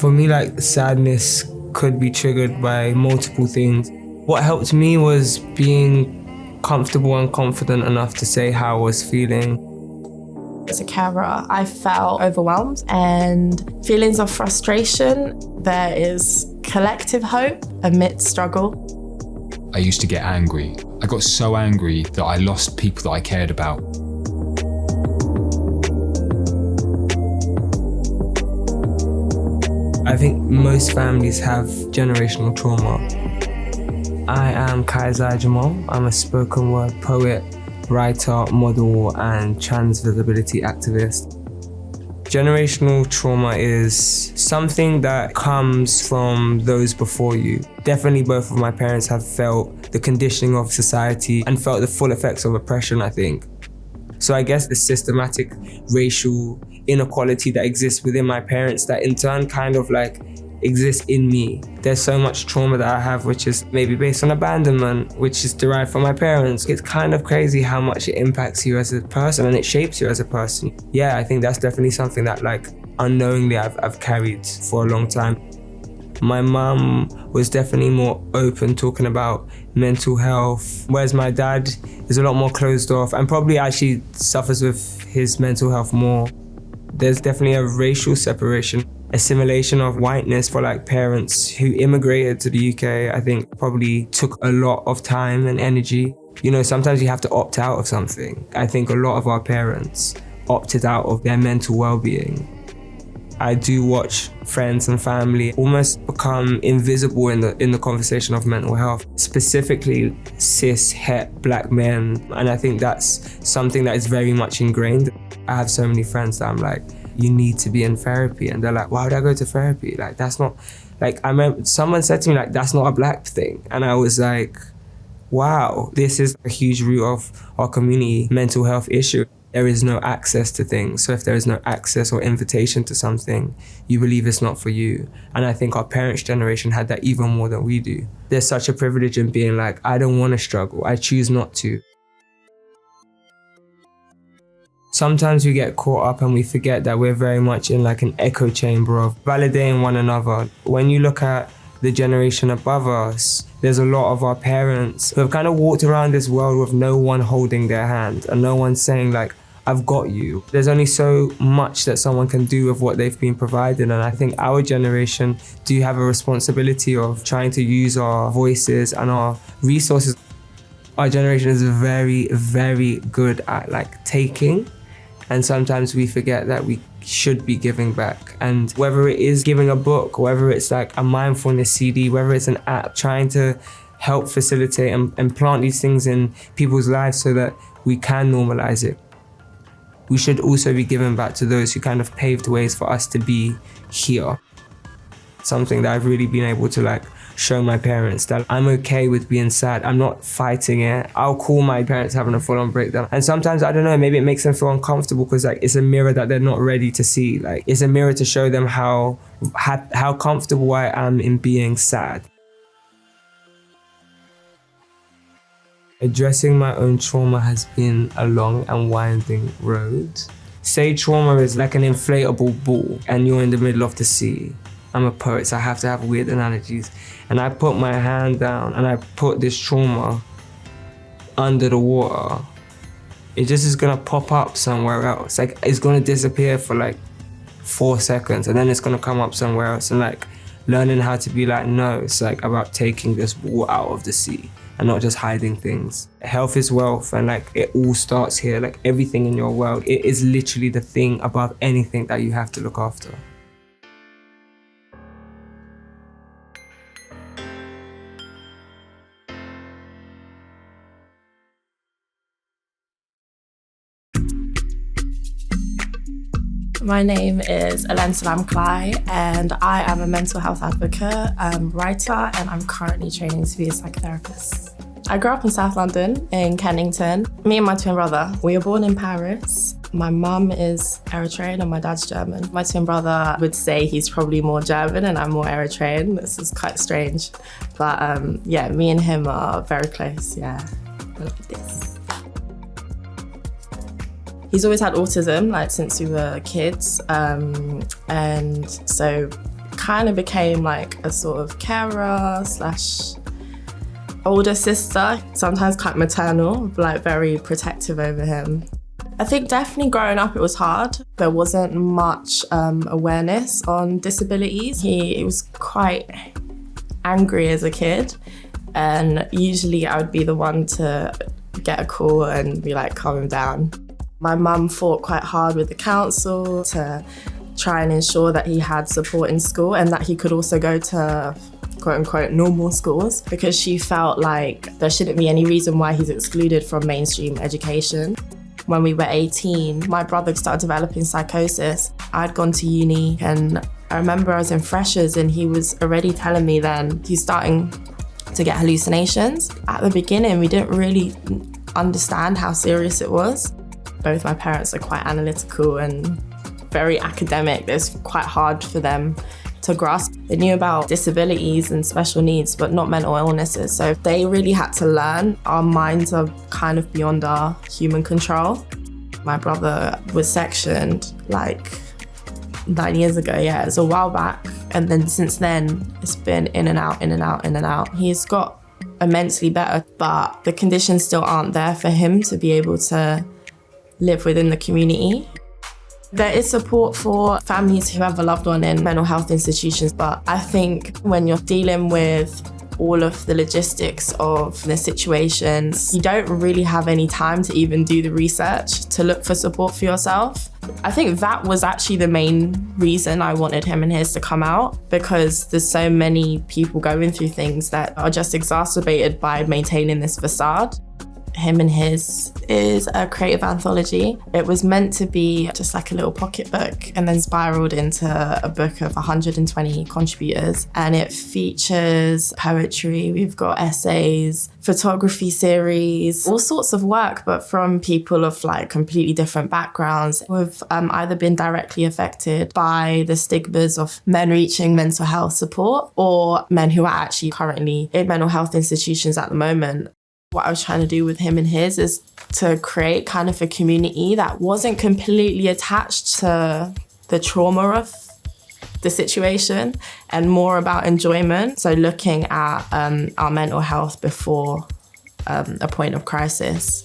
For me, like, sadness could be triggered by multiple things. What helped me was being comfortable and confident enough to say how I was feeling. As a carer, I felt overwhelmed and feelings of frustration. There is collective hope amidst struggle. I used to get angry. I got so angry that I lost people that I cared about. I think most families have generational trauma. I am Kaiser Jamal. I'm a spoken word poet, writer, model, and trans visibility activist. Generational trauma is something that comes from those before you. Definitely both of my parents have felt the conditioning of society and felt the full effects of oppression, I think. So I guess the systematic racial inequality that exists within my parents that in turn kind of like exists in me. There's so much trauma that I have which is maybe based on abandonment, which is derived from my parents. It's kind of crazy how much it impacts you as a person and it shapes you as a person. Yeah, I think that's definitely something that like unknowingly I've carried for a long time. My mum was definitely more open talking about mental health, whereas my dad is a lot more closed off and probably actually suffers with his mental health more. There's definitely a racial separation, assimilation of whiteness for like parents who immigrated to the UK, I think probably took a lot of time and energy. You know, sometimes you have to opt out of something. I think a lot of our parents opted out of their mental well-being. I do watch friends and family almost become invisible in the conversation of mental health, specifically cis, het, black men. And I think that's something that is very much ingrained. I have so many friends that I'm like, you need to be in therapy. And they're like, why would I go to therapy? Like, that's not, like, I remember someone said to me, like, that's not a black thing. And I was like, wow, this is a huge root of our community mental health issue. There is no access to things. So if there is no access or invitation to something, you believe it's not for you. And I think our parents' generation had that even more than we do. There's such a privilege in being like, I don't want to struggle. I choose not to. Sometimes we get caught up and we forget that we're very much in like an echo chamber of validating one another. When you look at the generation above us, there's a lot of our parents who have kind of walked around this world with no one holding their hand and no one saying like, I've got you. There's only so much that someone can do with what they've been provided. And I think our generation do have a responsibility of trying to use our voices and our resources. Our generation is very, very good at like taking. And sometimes we forget that we should be giving back. And whether it is giving a book, whether it's like a mindfulness CD, whether it's an app, trying to help facilitate and plant these things in people's lives so that we can normalize it. We should also be giving back to those who kind of paved ways for us to be here. Something that I've really been able to like show my parents that I'm okay with being sad. I'm not fighting it. I'll call my parents having a full-on breakdown. And sometimes, I don't know, maybe it makes them feel uncomfortable because like it's a mirror that they're not ready to see. Like it's a mirror to show them how comfortable I am in being sad. Addressing my own trauma has been a long and winding road. Say trauma is like an inflatable ball and you're in the middle of the sea. I'm a poet, so I have to have weird analogies. And I put my hand down and I put this trauma under the water. It just is gonna pop up somewhere else. Like it's gonna disappear for like 4 seconds and then it's gonna come up somewhere else. And like learning how to be like, no, it's like about taking this ball out of the sea and not just hiding things. Health is wealth and like it all starts here. Like everything in your world, it is literally the thing above anything that you have to look after. My name is Elen Salam-Klai and I am a mental health advocate, writer, and I'm currently training to be a psychotherapist. I grew up in South London, in Kennington. Me and my twin brother, we were born in Paris. My mum is Eritrean and my dad's German. My twin brother would say he's probably more German and I'm more Eritrean. This is quite strange. But yeah, me and him are very close, yeah. Look at this. He's always had autism, like since we were kids. And so kind of became like a sort of carer slash older sister, sometimes quite maternal, like very protective over him. I think definitely growing up it was hard. There wasn't much awareness on disabilities. He was quite angry as a kid, and usually I would be the one to get a call and be like, calm him down. My mum fought quite hard with the council to try and ensure that he had support in school and that he could also go to quote unquote normal schools, because she felt like there shouldn't be any reason why he's excluded from mainstream education. When we were 18, my brother started developing psychosis. I'd gone to uni, and I remember I was in freshers and he was already telling me then he's starting to get hallucinations. At the beginning, we didn't really understand how serious it was. Both my parents are quite analytical and very academic. It's quite hard for them to grasp. They knew about disabilities and special needs, but not mental illnesses. So they really had to learn. Our minds are kind of beyond our human control. My brother was sectioned like 9 years ago. Yeah, it was a while back. And then since then, it's been in and out, in and out, in and out. He's got immensely better, but the conditions still aren't there for him to be able to live within the community. There is support for families who have a loved one in mental health institutions, but I think when you're dealing with all of the logistics of the situations, you don't really have any time to even do the research to look for support for yourself. I think that was actually the main reason I wanted him and his to come out, because there's so many people going through things that are just exacerbated by maintaining this facade. Him and His is a creative anthology. It was meant to be just like a little pocketbook and then spiraled into a book of 120 contributors. And it features poetry, we've got essays, photography series, all sorts of work, but from people of like completely different backgrounds who've either been directly affected by the stigmas of men reaching mental health support or men who are actually currently in mental health institutions at the moment. What I was trying to do with Him and His is to create kind of a community that wasn't completely attached to the trauma of the situation and more about enjoyment. So looking at our mental health before a point of crisis.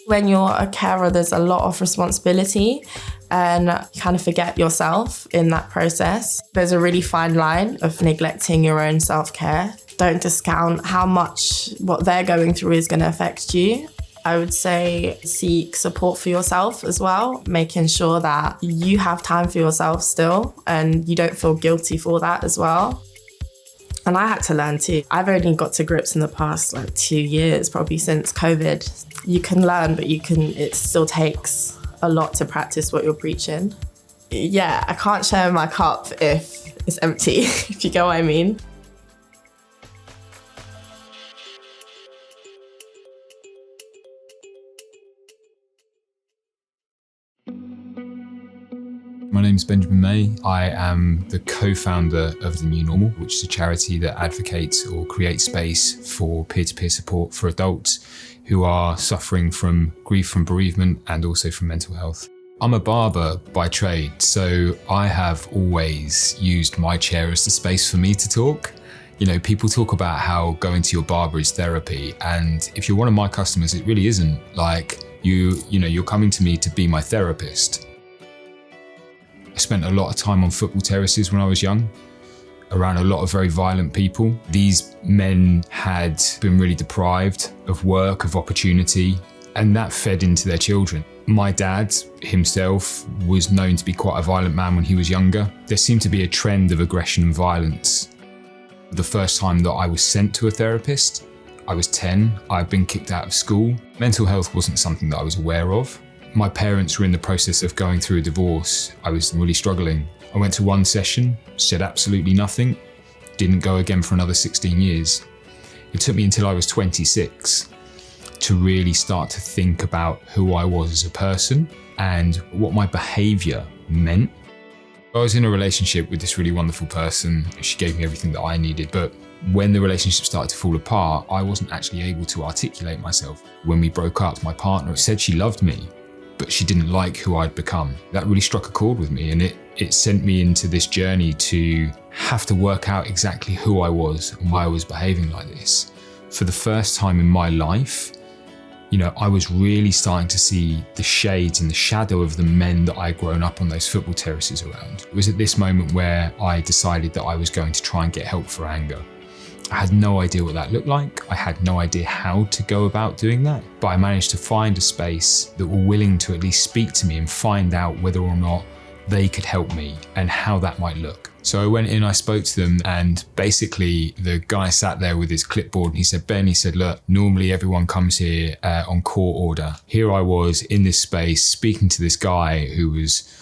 When you're a carer, there's a lot of responsibility and you kind of forget yourself in that process. There's a really fine line of neglecting your own self-care. Don't discount how much what they're going through is going to affect you. I would say seek support for yourself as well, making sure that you have time for yourself still and you don't feel guilty for that as well. And I had to learn too. I've only got to grips in the past 2 years, probably since COVID. You can learn, but it still takes a lot to practice what you're preaching. Yeah, I can't share my cup if it's empty, if you get what I mean. My name is Benjamin May. I am the co-founder of The New Normal, which is a charity that advocates or creates space for peer-to-peer support for adults who are suffering from grief from bereavement and also from mental health. I'm a barber by trade, so I have always used my chair as the space for me to talk. You know, people talk about how going to your barber is therapy, and if you're one of my customers, it really isn't. Like, you're coming to me to be my therapist. I spent a lot of time on football terraces when I was young, around a lot of very violent people. These men had been really deprived of work, of opportunity, and that fed into their children. My dad himself was known to be quite a violent man when he was younger. There seemed to be a trend of aggression and violence. The first time that I was sent to a therapist, I was 10. I'd been kicked out of school. Mental health wasn't something that I was aware of. My parents were in the process of going through a divorce. I was really struggling. I went to one session, said absolutely nothing, didn't go again for another 16 years. It took me until I was 26 to really start to think about who I was as a person and what my behaviour meant. I was in a relationship with this really wonderful person. She gave me everything that I needed, but when the relationship started to fall apart, I wasn't actually able to articulate myself. When we broke up, my partner said she loved me, but she didn't like who I'd become. That really struck a chord with me, and it sent me into this journey to have to work out exactly who I was and why I was behaving like this. For the first time in my life, I was really starting to see the shades and the shadow of the men that I'd grown up on those football terraces around. It was at this moment where I decided that I was going to try and get help for anger. I had no idea what that looked like. I had no idea how to go about doing that, but I managed to find a space that were willing to at least speak to me and find out whether or not they could help me and how that might look. So I went in, I spoke to them, and basically the guy sat there with his clipboard and he said, Ben, look, normally everyone comes here on court order. Here I was in this space speaking to this guy who was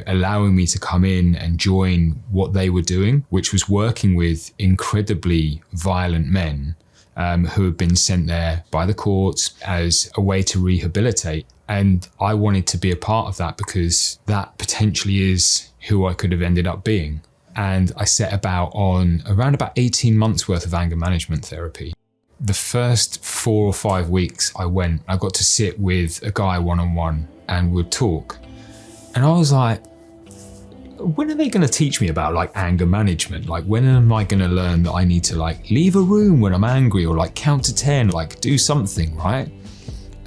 allowing me to come in and join what they were doing, which was working with incredibly violent men who had been sent there by the courts as a way to rehabilitate. And I wanted to be a part of that because that potentially is who I could have ended up being. And I set about on around about 18 months worth of anger management therapy. The first 4 or 5 weeks I got to sit with a guy one-on-one and would talk. And I was like, when are they going to teach me about anger management? When am I going to learn that I need to leave a room when I'm angry, or count to 10, do something, right?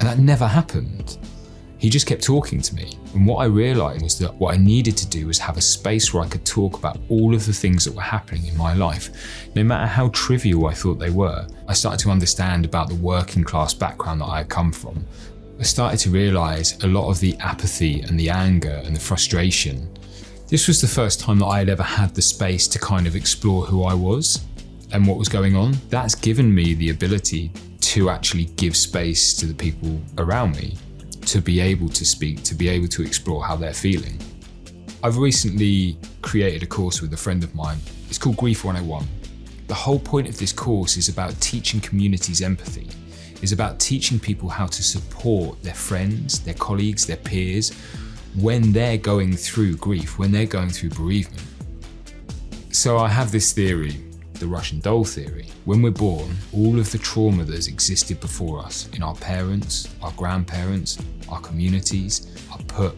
And that never happened. He just kept talking to me. And what I realized was that what I needed to do was have a space where I could talk about all of the things that were happening in my life, no matter how trivial I thought they were. I started to understand about the working class background that I had come from. I started to realize a lot of the apathy and the anger and the frustration. This was the first time that I had ever had the space to kind of explore who I was and what was going on. That's given me the ability to actually give space to the people around me, to be able to speak, to be able to explore how they're feeling. I've recently created a course with a friend of mine. It's called Grief 101. The whole point of this course is about teaching communities empathy. It's about teaching people how to support their friends, their colleagues, their peers when they're going through grief, when they're going through bereavement. So I have this theory, the Russian doll theory. When we're born, all of the trauma that has existed before us in our parents, our grandparents, our communities are put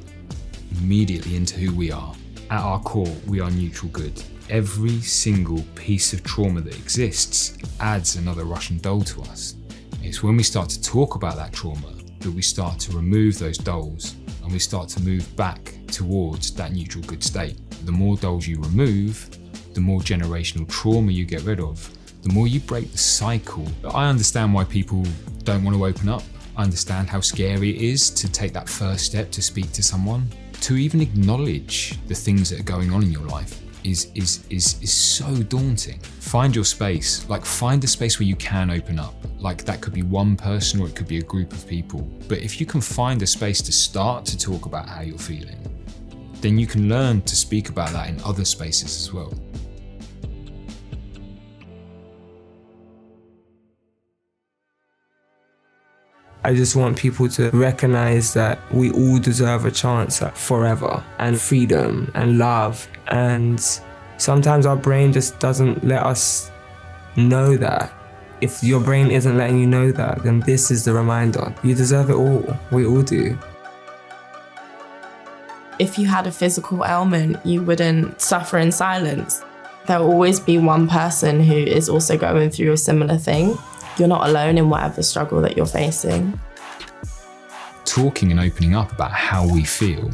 immediately into who we are. At our core, we are neutral good. Every single piece of trauma that exists adds another Russian doll to us. It's when we start to talk about that trauma that we start to remove those dolls and we start to move back towards that neutral good state. The more dolls you remove, the more generational trauma you get rid of, the more you break the cycle. I understand why people don't want to open up. I understand how scary it is to take that first step to speak to someone. To even acknowledge the things that are going on in your life is so daunting. Find your space, find a space where you can open up. That could be one person or it could be a group of people. But if you can find a space to start to talk about how you're feeling, then you can learn to speak about that in other spaces as well. I just want people to recognize that we all deserve a chance at forever and freedom and love. And sometimes our brain just doesn't let us know that. If your brain isn't letting you know that, then this is the reminder. You deserve it all. We all do. If you had a physical ailment, you wouldn't suffer in silence. There will always be one person who is also going through a similar thing. You're not alone in whatever struggle that you're facing. Talking and opening up about how we feel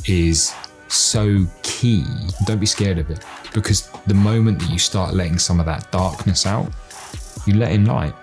is so key. Don't be scared of it, because the moment that you start letting some of that darkness out, you let in light.